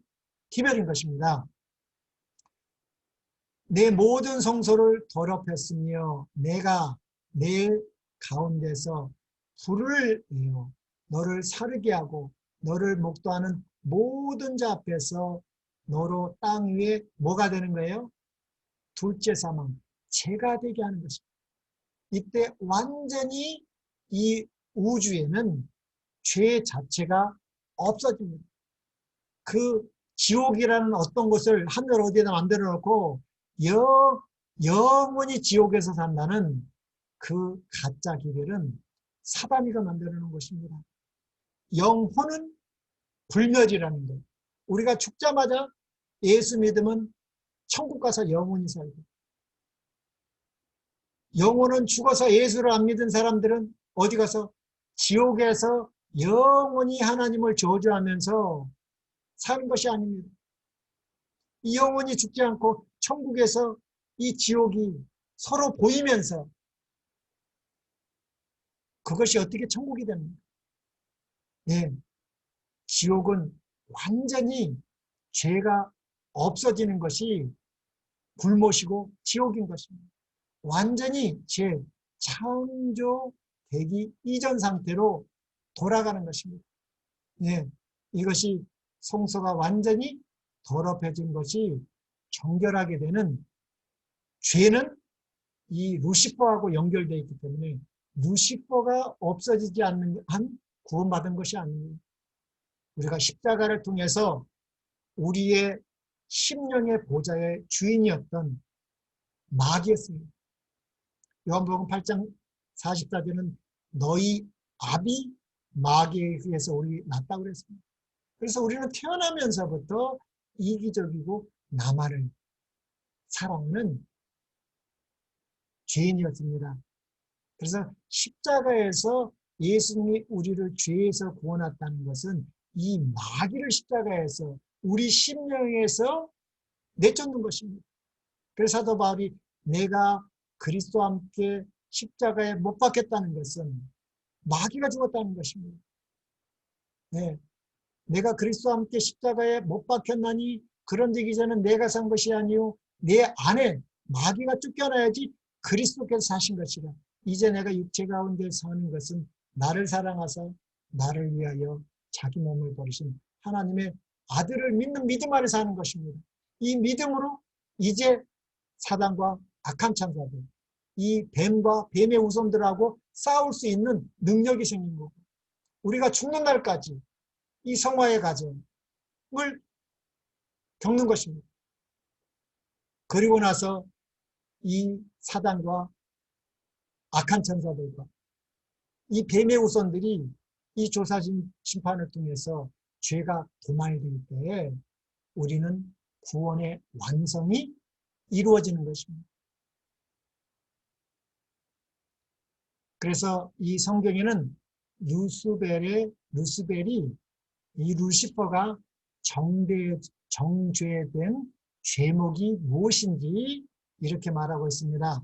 기별인 것입니다. 내 모든 성소를 더럽혔으며 내가 내 가운데서 불을 내어 너를 사르게 하고 너를 목도하는 모든 자 앞에서 너로 땅 위에 뭐가 되는 거예요? 둘째 사망, 죄가 되게 하는 것입니다. 이때 완전히 이 우주에는 죄 자체가 없어집니다. 그 지옥이라는 어떤 것을 하늘 어디에다 만들어 놓고 영원히 지옥에서 산다는 그 가짜 기별은 사단이가 만들어 놓은 것입니다. 영혼은 불멸이라는 것. 우리가 죽자마자 예수 믿으면 천국 가서 영원히 살고, 영혼은 죽어서 예수를 안 믿은 사람들은 어디 가서 지옥에서 영원히 하나님을 저주하면서 사는 것이 아닙니다. 이 영혼이 죽지 않고 천국에서 이 지옥이 서로 보이면서 그것이 어떻게 천국이 됩니까? 네, 지옥은 완전히 죄가 없어지는 것이 불못이고 지옥인 것입니다. 완전히 창조되기 이전 상태로 돌아가는 것입니다. 네, 이것이 성소가 완전히 더럽혀진 것이 정결하게 되는 죄는 이 루시퍼하고 연결되어 있기 때문에 루시퍼가 없어지지 않는 한 구원받은 것이 아닙니다. 우리가 십자가를 통해서 우리의 심령의 보좌의 주인이었던 마귀였습니다. 요한복음 8장 44절은 너희 아비 마귀에 의해서 우리 낳았다고 그랬습니다. 그래서 우리는 태어나면서부터 이기적이고 나만을 사랑하는 죄인이었습니다. 그래서 십자가에서 예수님이 우리를 죄에서 구원했다는 것은 이 마귀를 십자가에서 우리 심령에서 내쫓는 것입니다. 그래서 사도 바울이 내가 그리스도와 함께 십자가에 못 박혔다는 것은 마귀가 죽었다는 것입니다. 네. 내가 그리스도와 함께 십자가에 못 박혔나니 그런되기 전에 내가 산 것이 아니요 내 안에 마귀가 쫓겨나야지 그리스도께서 사신 것이라. 이제 내가 육체 가운데 사는 것은 나를 사랑하사 나를 위하여 자기 몸을 버리신 하나님의 아들을 믿는 믿음 안에 사는 것입니다. 이 믿음으로 이제 사단과 악한 천사들, 이 뱀과 뱀의 후손들하고 싸울 수 있는 능력이 생긴 거고, 우리가 죽는 날까지 이 성화의 과정을 겪는 것입니다. 그리고 나서 이 사단과 악한 천사들과 이 뱀의 후손들이 이 조사 심판을 통해서 죄가 도말이 될 때에 우리는 구원의 완성이 이루어지는 것입니다. 그래서 이 성경에는 루스벨이 이 루시퍼가 정죄된 죄목이 무엇인지 이렇게 말하고 있습니다.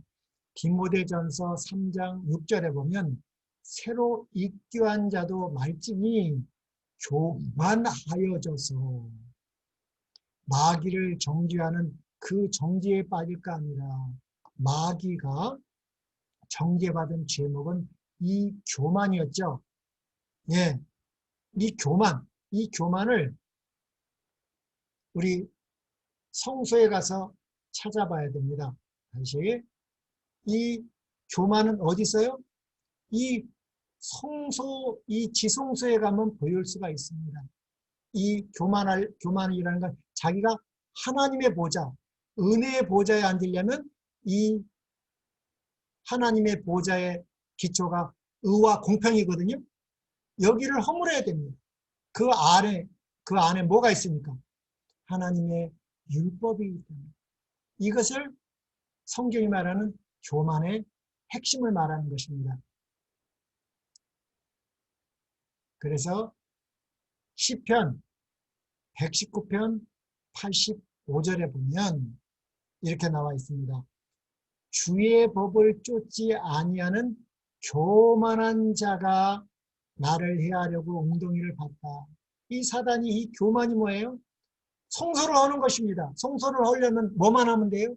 디모데전서 3장 6절에 보면 새로 입교한 자도 말지니 교만하여져서 마귀를 정죄하는 그 정죄에 빠질까 하니라. 마귀가 정죄받은 죄목은 이 교만이었죠. 예, 이 교만을 우리 성소에 가서 찾아봐야 됩니다. 다시 이 교만은 어디 있어요? 이 성소, 이 지성소에 가면 보일 수가 있습니다. 이 교만이라는 건 자기가 하나님의 보좌, 은혜의 보좌에 앉으려면 이 하나님의 보좌의 기초가 의와 공평이거든요. 여기를 허물어야 됩니다. 그 안에 뭐가 있습니까? 하나님의 율법이기 때문에. 이것을 성경이 말하는 교만의 핵심을 말하는 것입니다. 그래서 시편 119편 85절에 보면 이렇게 나와 있습니다. 주의 법을 쫓지 아니하는 교만한 자가 나를 해하려고 웅덩이를 봤다. 이 사단이 이 교만이 뭐예요? 성소를 하는 것입니다. 성소를 하려면 뭐만 하면 돼요?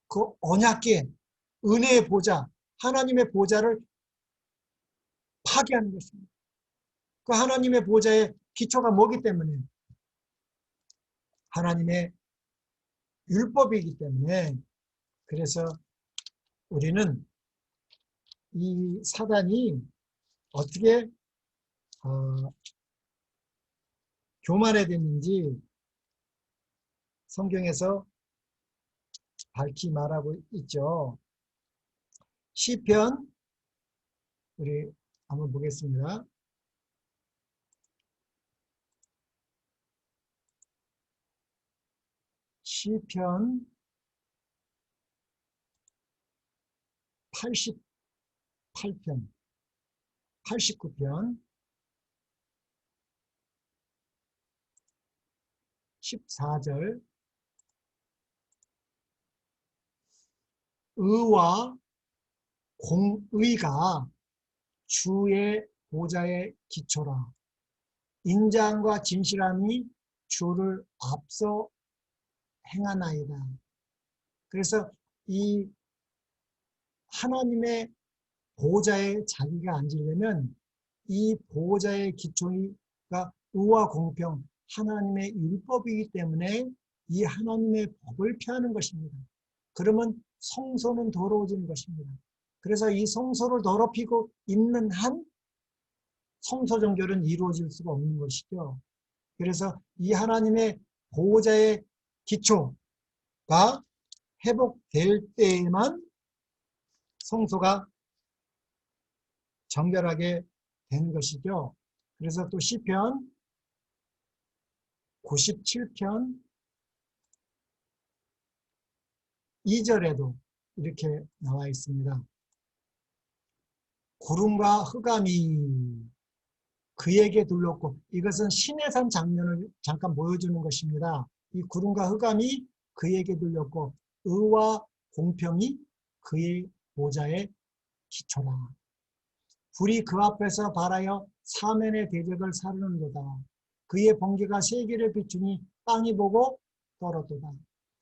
그 언약궤, 은혜의 보좌, 하나님의 보좌를 파괴하는 것입니다. 그 하나님의 보좌의 기초가 뭐기 때문에? 하나님의 율법이기 때문에. 그래서 우리는 이 사단이 어떻게 교만해졌는지 성경에서 밝히 말하고 있죠. 시편 우리 한번 보겠습니다. 시편 88편, 89편 14절 의와 공의가 주의 보좌의 기초라. 인자함과 진실함이 주를 앞서 행하나이다. 그래서 이 하나님의 보좌에 자기가 앉으려면 이 보좌의 기초가 의와 공평, 하나님의 율법이기 때문에 이 하나님의 법을 펴는 것입니다. 그러면 성소는 더러워지는 것입니다. 그래서 이 성소를 더럽히고 있는 한 성소 정결은 이루어질 수가 없는 것이죠. 그래서 이 하나님의 보호자의 기초가 회복될 때에만 성소가 정결하게 되는 것이죠. 그래서 또 시편 97편 2절에도 이렇게 나와 있습니다. 구름과 흑암이 그에게 둘렀고, 이것은 시내산 장면을 잠깐 보여주는 것입니다. 이 구름과 흑암이 그에게 둘렸고 의와 공평이 그의 보좌의 기초라. 불이 그 앞에서 발하여 사면의 대적을 사르는도다. 그의 번개가 세계를 비추니 땅이 보고 떨었도다.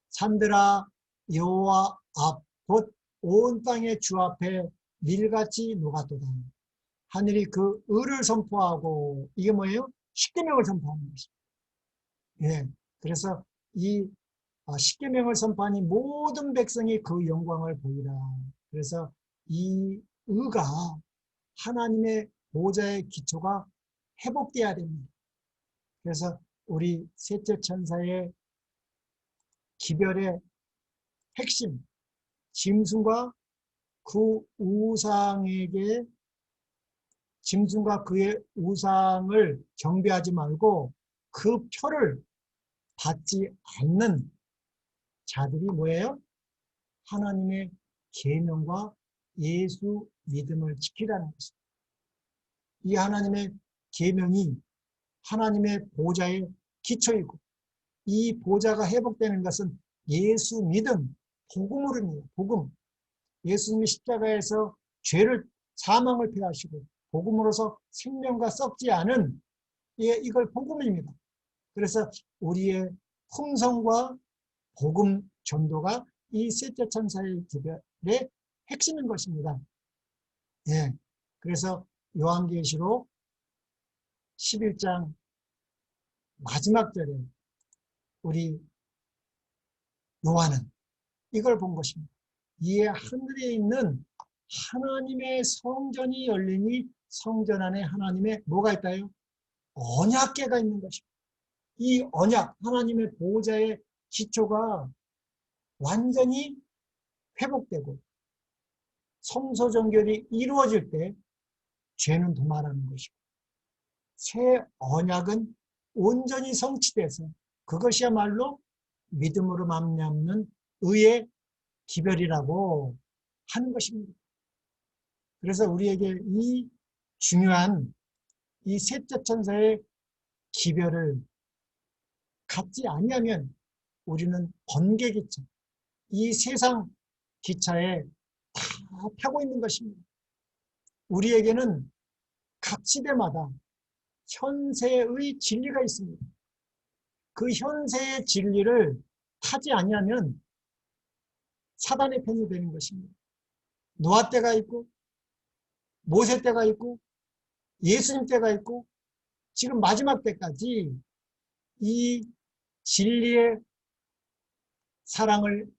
산들아 여호와 앞 곧 온 땅의 주 앞에 밀같이 녹았도다. 하늘이 그 의를 선포하고, 이게 뭐예요? 십계명을 선포하는 것입니다. 예. 그래서 이 십계명을 선포하니 모든 백성이 그 영광을 보이라. 그래서 이 의가 하나님의 보좌의 기초가 회복돼야 됩니다. 그래서 우리 셋째 천사의 기별의 핵심, 짐승과 그 우상에게, 짐승과 그의 우상을 경배하지 말고 그 표를 받지 않는 자들이 뭐예요? 하나님의 계명과 예수 믿음을 지키라는 것입니다. 이 하나님의 계명이 하나님의 보좌의 기초이고, 이 보좌가 회복되는 것은 예수 믿음, 복음으로입니다. 복음. 예수님이 십자가에서 죄를, 사망을 피하시고 복음으로서 생명과 썩지 않은, 이걸 복음입니다. 그래서 우리의 풍성과 복음 전도가 이 셋째 천사의 기별의 핵심인 것입니다. 예. 그래서 요한계시록 11장 마지막 절에 우리 요한은 이걸 본 것입니다. 이에 하늘에 있는 하나님의 성전이 열리니 성전 안에 하나님의 뭐가 있다요? 언약궤가 있는 것입니다. 이 언약, 하나님의 보좌의 기초가 완전히 회복되고 성소정결이 이루어질 때 죄는 도말하는 것이고, 새 언약은 온전히 성취돼서 그것이야말로 믿음으로 말미암는 의의 기별이라고 하는 것입니다. 그래서 우리에게 이 중요한 이 셋째 천사의 기별을 갖지 아니하면 우리는 번개기차, 이 세상 기차에 다 타고 있는 것입니다. 우리에게는 각 시대마다 현세의 진리가 있습니다. 그 현세의 진리를 타지 아니하면 사단의 편이 되는 것입니다. 노아 때가 있고 모세 때가 있고 예수님 때가 있고 지금 마지막 때까지 이 진리의 사랑을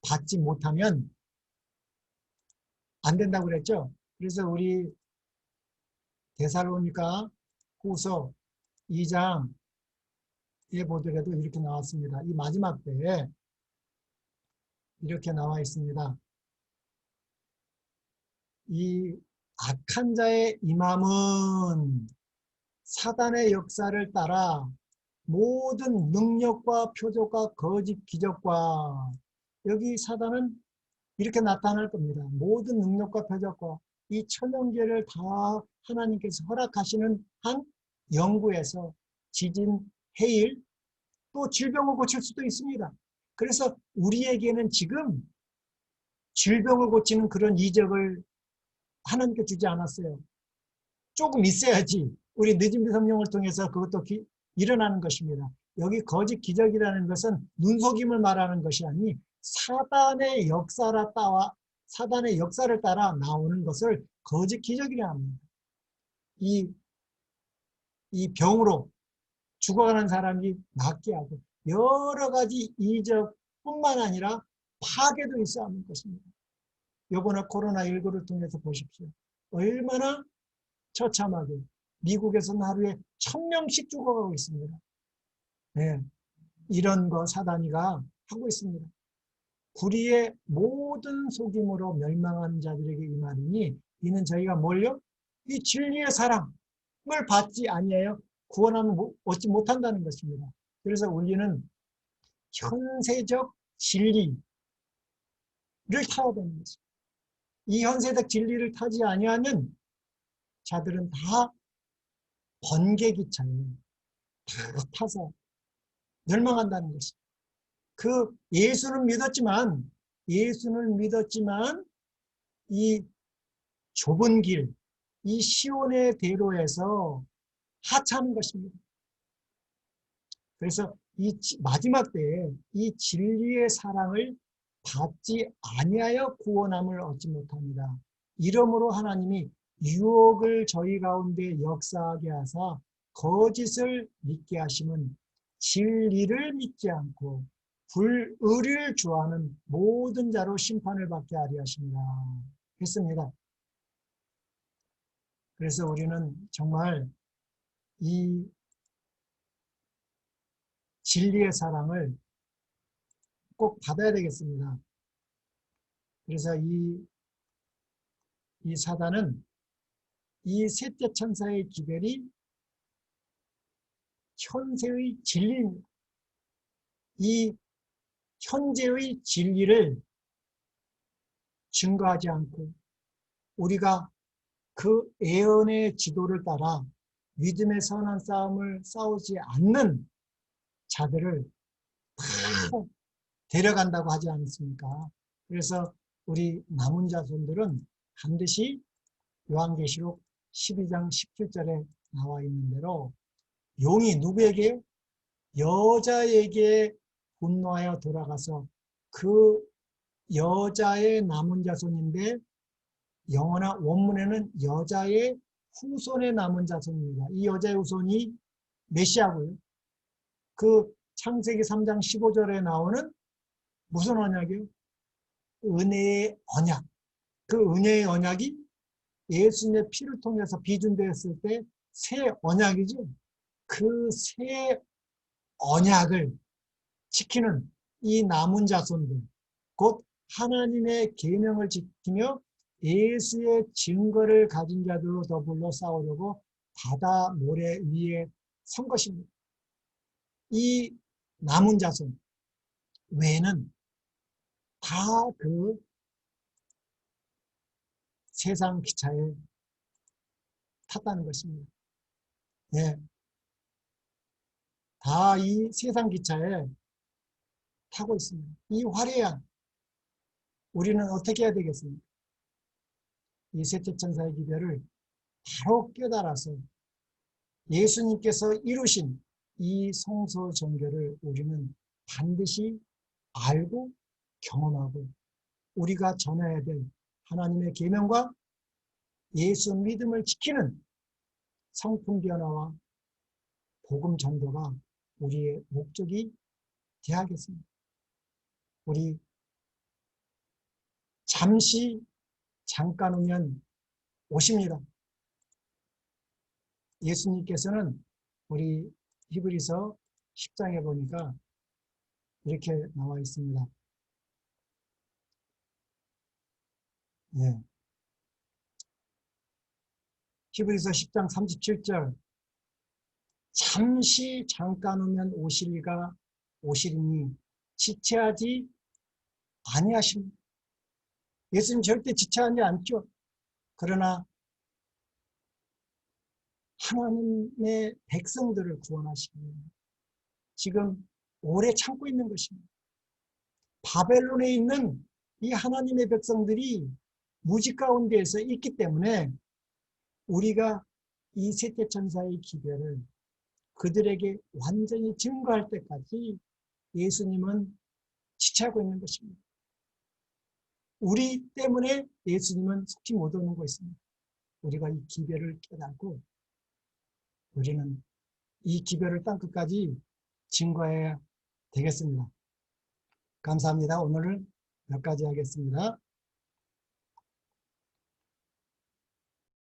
받지 못하면 안 된다고 그랬죠. 그래서 우리 데살로니가 후서 2장에 보더라도 이렇게 나왔습니다. 이 마지막 때에 이렇게 나와 있습니다. 이 악한 자의 임함은 사단의 역사를 따라 모든 능력과 표적과 거짓 기적과, 여기 사단은 이렇게 나타날 겁니다. 모든 능력과 표적과 이 천연계를 다 하나님께서 허락하시는 한 연구에서 지진, 해일, 또 질병을 고칠 수도 있습니다. 그래서 우리에게는 지금 질병을 고치는 그런 이적을 하나님께 주지 않았어요. 조금 있어야지 우리 늦은 성령을 통해서 그것도 일어나는 것입니다. 여기 거짓 기적이라는 것은 눈속임을 말하는 것이 아니 사단의 역사를 따라 나오는 것을 거짓 기적이라 합니다. 이 병으로 죽어가는 사람이 낫게 하고 여러 가지 이적뿐만 아니라 파괴도 있어야 하는 것입니다. 이번에 코로나19를 통해서 보십시오. 얼마나 처참하게 미국에서는 하루에 1000명씩 죽어가고 있습니다. 네, 이런 거 사단이가 하고 있습니다. 구리의 모든 속임으로 멸망한 자들에게 이 말이니 이는 저희가 뭘요? 이 진리의 사랑을 받지 아니하여 구원함을 얻지 못한다는 것입니다. 그래서 우리는 현세적 진리를 타야 되는 것입니다. 이 현세적 진리를 타지 아니하는 자들은 다 번개기차에 다 타서 멸망한다는 것입니다. 그 예수는 믿었지만 이 좁은 길, 이 시온의 대로에서 하차하는 것입니다. 그래서 이 마지막 때에 이 진리의 사랑을 받지 아니하여 구원함을 얻지 못합니다. 이러므로 하나님이 유혹을 저희 가운데 역사하게 하사 거짓을 믿게 하심은 진리를 믿지 않고 불의를 좋아하는 모든 자로 심판을 받게 하려 하십니다. 했습니다. 그래서 우리는 정말 이 진리의 사랑을 꼭 받아야 되겠습니다. 그래서 이 사단은 이 셋째 천사의 기별이 현세의 진리입니다. 이 현재의 진리를 증거하지 않고 우리가 그 예언의 지도를 따라 믿음의 선한 싸움을 싸우지 않는 자들을 다 데려간다고 하지 않습니까? 그래서 우리 남은 자손들은 반드시 요한계시록 12장 17절에 나와 있는 대로 용이 누구에게? 여자에게 분노하여 돌아가서 그 여자의 남은 자손인데 영어나 원문에는 여자의 후손의 남은 자손입니다. 이 여자의 후손이 메시아고요. 그 창세기 3장 15절에 나오는 무슨 언약이요? 은혜의 언약. 그 은혜의 언약이 예수님의 피를 통해서 비준되었을 때 새 언약이죠. 그 새 언약을 지키는 이 남은 자손들, 곧 하나님의 계명을 지키며 예수의 증거를 가진 자들로 더불어 싸우려고 바다 모래 위에 선 것입니다. 이 남은 자손 외에는 다 그 세상 기차에 탔다는 것입니다. 네, 다 이 세상 기차에 타고 있습니다. 이 화려한 우리는 어떻게 해야 되겠습니까? 이 셋째 천사의 기별을 바로 깨달아서 예수님께서 이루신 이 성소 정결을 우리는 반드시 알고 경험하고 우리가 전해야 될 하나님의 계명과 예수 믿음을 지키는 성품 변화와 복음 전도가 우리의 목적이 되어야겠습니다. 우리 잠깐 후면 오십니다. 예수님께서는 우리 히브리서 10장에 보니까 이렇게 나와 있습니다. 네. 히브리서 10장 37절 잠깐 후면 오시리니 지체하지 아니하십니다. 예수님 절대 지체하지 않죠. 그러나 하나님의 백성들을 구원하시기 위해 지금 오래 참고 있는 것입니다. 바벨론에 있는 이 하나님의 백성들이 무지 가운데에서 있기 때문에 우리가 이 셋째 천사의 기별을 그들에게 완전히 증거할 때까지 예수님은 지체하고 있는 것입니다. 우리 때문에 예수님은 속히 못 오는 것입니다. 우리가 이 기별을 깨닫고 우리는 이 기별을 땅끝까지 증거해야 되겠습니다. 감사합니다. 오늘은 여기까지 하겠습니다.